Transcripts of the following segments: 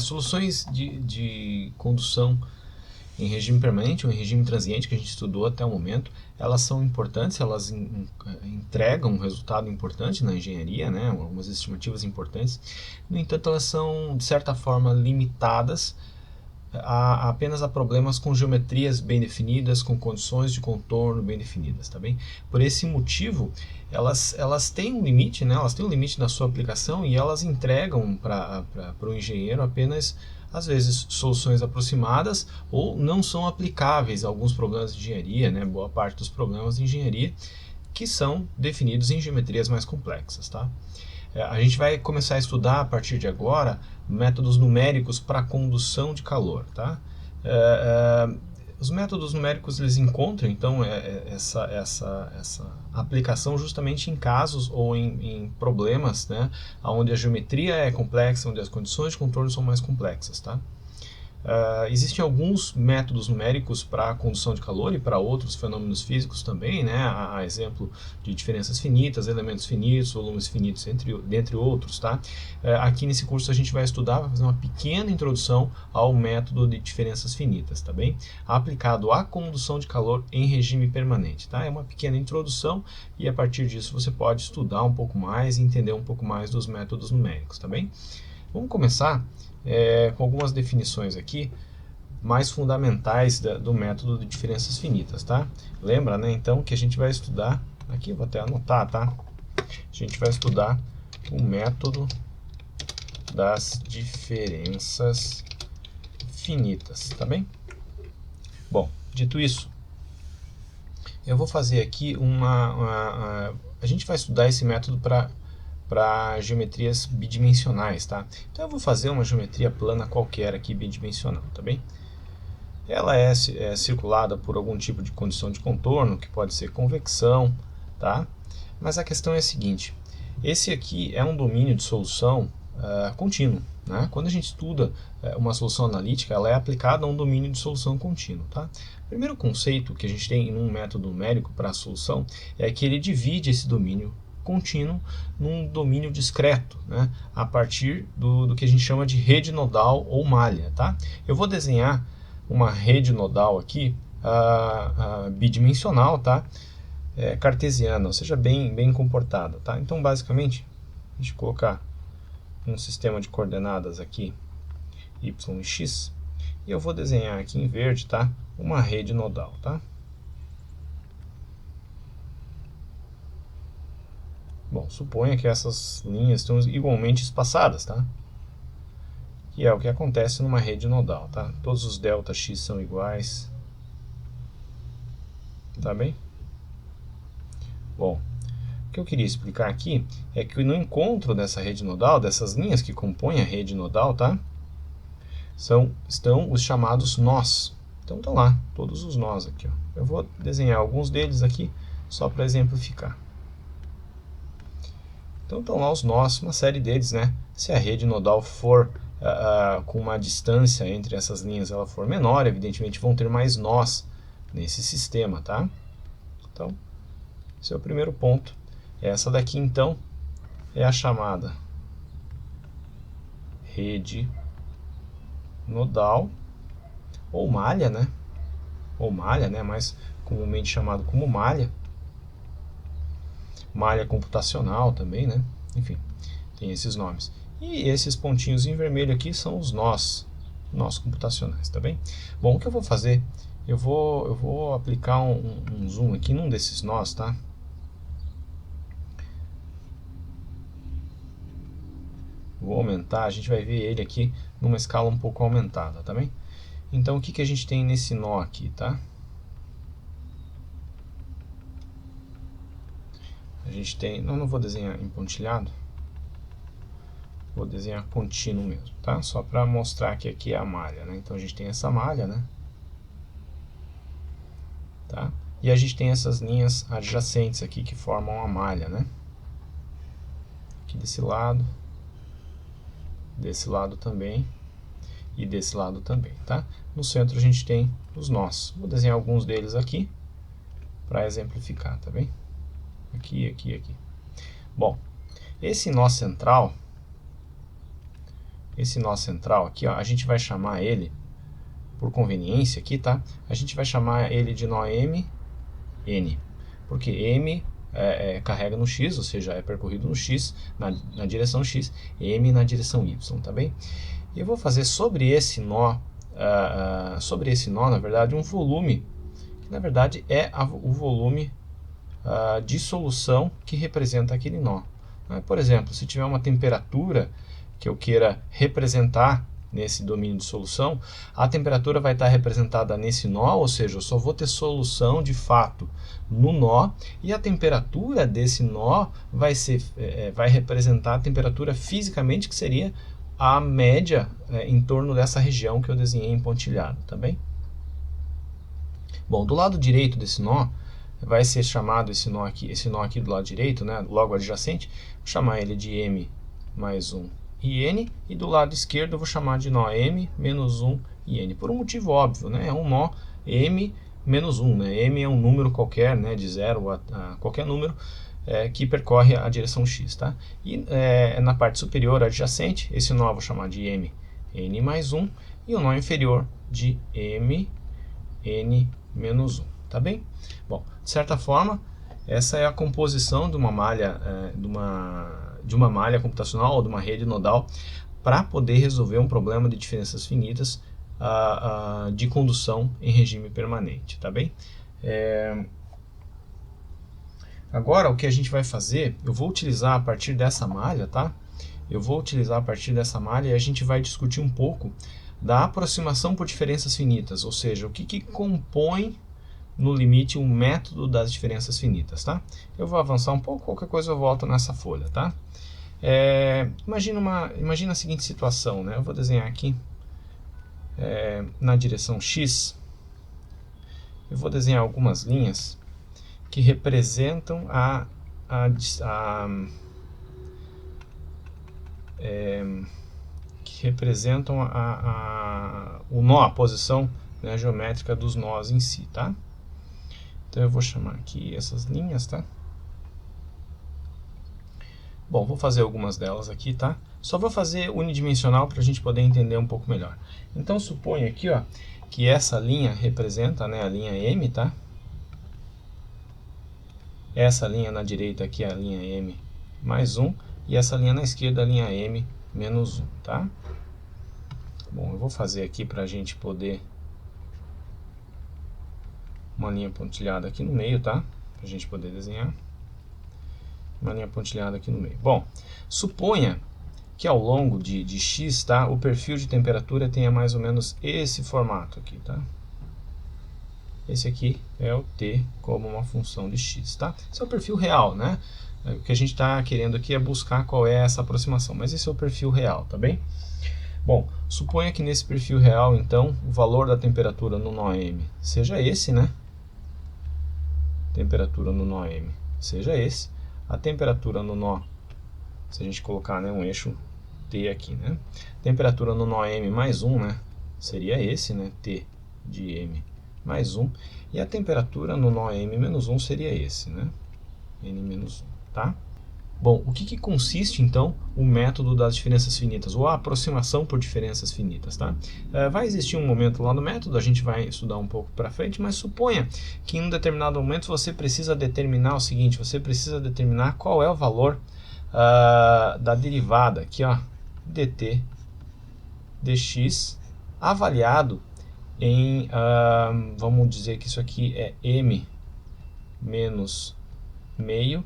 Soluções de condução em regime permanente ou em regime transiente, que a gente estudou até o momento, elas são importantes, elas entregam um resultado importante na engenharia, né, algumas estimativas importantes. No entanto, elas são, de certa forma, limitadas apenas a problemas com geometrias bem definidas, com condições de contorno bem definidas, tá bem? Por esse motivo, elas têm um limite, né? Elas têm um limite na sua aplicação e elas entregam para o engenheiro apenas, às vezes, soluções aproximadas ou não são aplicáveis a alguns problemas de engenharia, né? Boa parte dos problemas de engenharia que são definidos em geometrias mais complexas, tá? A gente vai começar a estudar a partir de agora métodos numéricos para condução de calor, tá? Os métodos numéricos eles encontram então essa aplicação justamente em casos ou em problemas, né, onde a geometria é complexa, onde as condições de contorno são mais complexas, tá? Existem alguns métodos numéricos para a condução de calor e para outros fenômenos físicos também, né? A exemplo de diferenças finitas, elementos finitos, volumes finitos, dentre outros, tá? Aqui nesse curso a gente vai estudar, vai fazer uma pequena introdução ao método de diferenças finitas, tá bem? Aplicado à condução de calor em regime permanente, tá? É uma pequena introdução e a partir disso você pode estudar um pouco mais e entender um pouco mais dos métodos numéricos, tá bem? Vamos começar com algumas definições aqui mais fundamentais do método de diferenças finitas, tá? Lembra, né, então, que a gente vai estudar, aqui eu vou até anotar, tá? A gente vai estudar o método das diferenças finitas, tá bem? Bom, dito isso, eu vou fazer aqui a gente vai estudar esse método para geometrias bidimensionais, tá? Então eu vou fazer uma geometria plana qualquer aqui bidimensional, tá bem? Ela é circulada por algum tipo de condição de contorno, que pode ser convecção, tá? Mas a questão é a seguinte, esse aqui é um domínio de solução contínuo, né? Quando a gente estuda uma solução analítica, ela é aplicada a um domínio de solução contínuo, tá? O primeiro conceito que a gente tem em um método numérico para a solução é que ele divide esse domínio contínuo num domínio discreto, né, a partir do que a gente chama de rede nodal ou malha, tá? Eu vou desenhar uma rede nodal aqui bidimensional, tá? Cartesiana, ou seja, bem comportada, tá? Então, basicamente, a gente colocar um sistema de coordenadas aqui, y e x, e eu vou desenhar aqui em verde, tá? Uma rede nodal, tá? Bom, suponha que essas linhas estão igualmente espaçadas, tá? Que é o que acontece numa rede nodal, tá? Todos os delta x são iguais. Tá bem? Bom, o que eu queria explicar aqui é que no encontro dessa rede nodal, dessas linhas que compõem a rede nodal, tá? Estão os chamados nós. Então estão lá, todos os nós aqui, ó. Eu vou desenhar alguns deles aqui, só para exemplificar. Então estão lá os nós, uma série deles, né? Se a rede nodal for com uma distância entre essas linhas ela for menor, evidentemente vão ter mais nós nesse sistema, tá? Então, esse é o primeiro ponto. Essa daqui, então, é a chamada rede nodal, ou malha, né? Ou malha, né? Mais comumente chamado como malha. Malha computacional também, né? Enfim, tem esses nomes. E esses pontinhos em vermelho aqui são os nós computacionais, tá bem? Bom, o que eu vou fazer? Eu vou aplicar um zoom aqui num desses nós, tá? Vou aumentar, a gente vai ver ele aqui numa escala um pouco aumentada, tá bem? Então, o que a gente tem nesse nó aqui, tá? A gente tem, não vou desenhar em pontilhado, vou desenhar contínuo mesmo, tá? Só para mostrar que aqui é a malha, né? Então a gente tem essa malha, né? Tá? E a gente tem essas linhas adjacentes aqui que formam a malha, né? Aqui desse lado também e desse lado também, tá? No centro a gente tem os nós. Vou desenhar alguns deles aqui para exemplificar, tá bem? Aqui, aqui, aqui. Bom, esse nó central, esse nó central aqui, ó, a gente vai chamar ele, por conveniência aqui, tá? A gente vai chamar ele de nó M, N, porque M carrega no X, ou seja, é percorrido no X, na direção X, M na direção Y, tá bem? E eu vou fazer sobre esse nó, na verdade, um volume, que na verdade é o volume de solução que representa aquele nó. Por exemplo, se tiver uma temperatura que eu queira representar nesse domínio de solução, a temperatura vai estar representada nesse nó, ou seja, eu só vou ter solução de fato no nó, e a temperatura desse nó vai representar a temperatura fisicamente, que seria a média em torno dessa região que eu desenhei em pontilhado, tá bem? Bom, do lado direito desse nó, vai ser chamado esse nó aqui do lado direito, né, logo adjacente, vou chamar ele de M mais 1 e N, e do lado esquerdo eu vou chamar de nó M menos 1 e N, por um motivo óbvio, né, é um nó M menos 1, né, M é um número qualquer, né, de 0 a qualquer número, que percorre a direção X, tá? E na parte superior adjacente, esse nó eu vou chamar de M, N mais 1, e o nó inferior de M, N menos 1, tá bem? Bom, de certa forma, essa é a composição de uma malha, de uma malha computacional ou de uma rede nodal para poder resolver um problema de diferenças finitas de condução em regime permanente, tá bem? Agora, o que a gente vai fazer, eu vou utilizar a partir dessa malha, tá? Eu vou utilizar a partir dessa malha e a gente vai discutir um pouco da aproximação por diferenças finitas, ou seja, o que compõe no limite um método das diferenças finitas, tá? Eu vou avançar um pouco, qualquer coisa eu volto nessa folha, tá? Imagina a seguinte situação, né? Eu vou desenhar aqui na direção X, eu vou desenhar algumas linhas que representam o nó, a posição, né, geométrica dos nós em si, tá? Então eu vou chamar aqui essas linhas, tá? Bom, vou fazer algumas delas aqui, tá? Só vou fazer unidimensional para a gente poder entender um pouco melhor. Então suponha aqui, ó, que essa linha representa, né, a linha M, tá? Essa linha na direita aqui é a linha M mais 1, e essa linha na esquerda é a linha M menos 1, tá? Bom, eu vou fazer aqui para a gente poder uma linha pontilhada aqui no meio, tá? Para a gente poder desenhar uma linha pontilhada aqui no meio. Bom, suponha que ao longo de x, tá, o perfil de temperatura tenha mais ou menos esse formato aqui, tá? Esse aqui é o t como uma função de x, tá? Esse é o perfil real, né? O que a gente está querendo aqui é buscar qual é essa aproximação, mas esse é o perfil real, tá bem? Bom, suponha que nesse perfil real, então, o valor da temperatura no nó M seja esse, né? Temperatura no nó M seja esse. A temperatura no nó, se a gente colocar, né, um eixo T aqui, né? Temperatura no nó M mais 1, né? Seria esse, né? T de M mais 1. E a temperatura no nó M menos 1 seria esse, né? N menos 1, tá? Bom, o que consiste, então, o método das diferenças finitas, ou a aproximação por diferenças finitas, tá? Vai existir um momento lá no método, a gente vai estudar um pouco para frente, mas suponha que em um determinado momento você precisa determinar o seguinte, você precisa determinar qual é o valor da derivada, aqui, ó, dt dx, avaliado em, vamos dizer que isso aqui é m menos meio,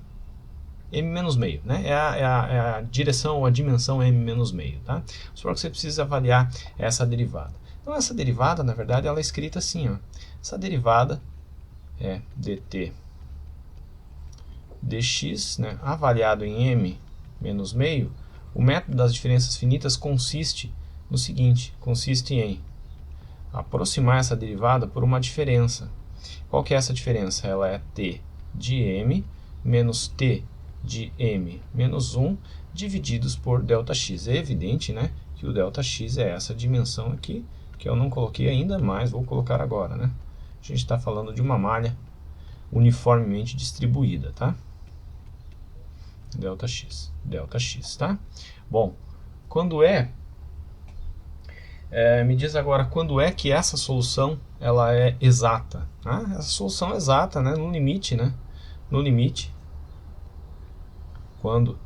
m menos meio, né? É a direção ou a dimensão m menos meio, tá? Só que você precisa avaliar essa derivada. Então essa derivada, na verdade, ela é escrita assim, ó. Essa derivada é dt dx, né, avaliado em m menos meio. O método das diferenças finitas consiste no seguinte, consiste em aproximar essa derivada por uma diferença. Qual que é essa diferença? Ela é t de m menos t de m menos 1 divididos por ΔX. É evidente, né, que o ΔX é essa dimensão aqui, que eu não coloquei ainda, mas vou colocar agora, né? A gente está falando de uma malha uniformemente distribuída, tá? ΔX, tá? Bom, quando é Me diz agora quando é que essa solução ela é exata. Essa solução é exata, né? No limite, né? No limite, quando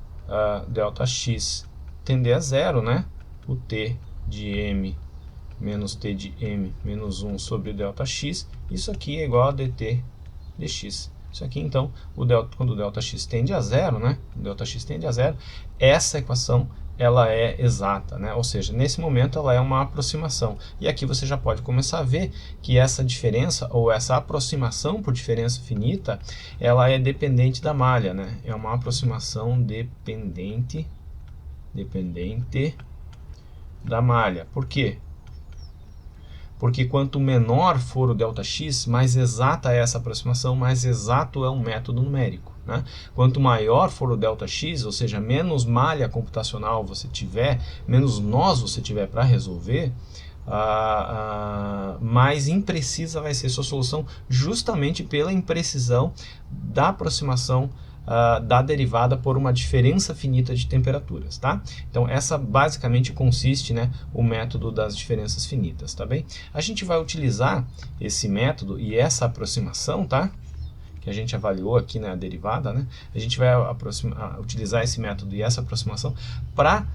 ΔX tender a zero, né? O t de m menos t de m menos 1 sobre ΔX, isso aqui é igual a dt dx. Isso aqui, então, quando o ΔX tende a zero, né? O ΔX tende a zero, essa equação ela é exata, né? Ou seja, nesse momento ela é uma aproximação. E aqui você já pode começar a ver que essa diferença, ou essa aproximação por diferença finita, ela é dependente da malha, né? É uma aproximação dependente da malha. Por quê? Porque quanto menor for o ΔX, mais exata é essa aproximação, mais exato é um método numérico, né? Quanto maior for o ΔX, ou seja, menos malha computacional você tiver, menos nós você tiver para resolver, mais imprecisa vai ser sua solução, justamente pela imprecisão da aproximação da derivada por uma diferença finita de temperaturas, tá? Então essa basicamente consiste, né, o método das diferenças finitas, tá bem? A gente vai utilizar esse método e essa aproximação, tá? Que a gente avaliou aqui na derivada, né? A gente vai utilizar esse método e essa aproximação para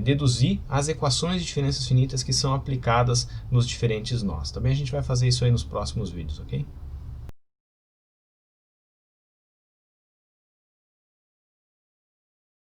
deduzir as equações de diferenças finitas que são aplicadas nos diferentes nós, tá bem? A gente vai fazer isso aí nos próximos vídeos, ok?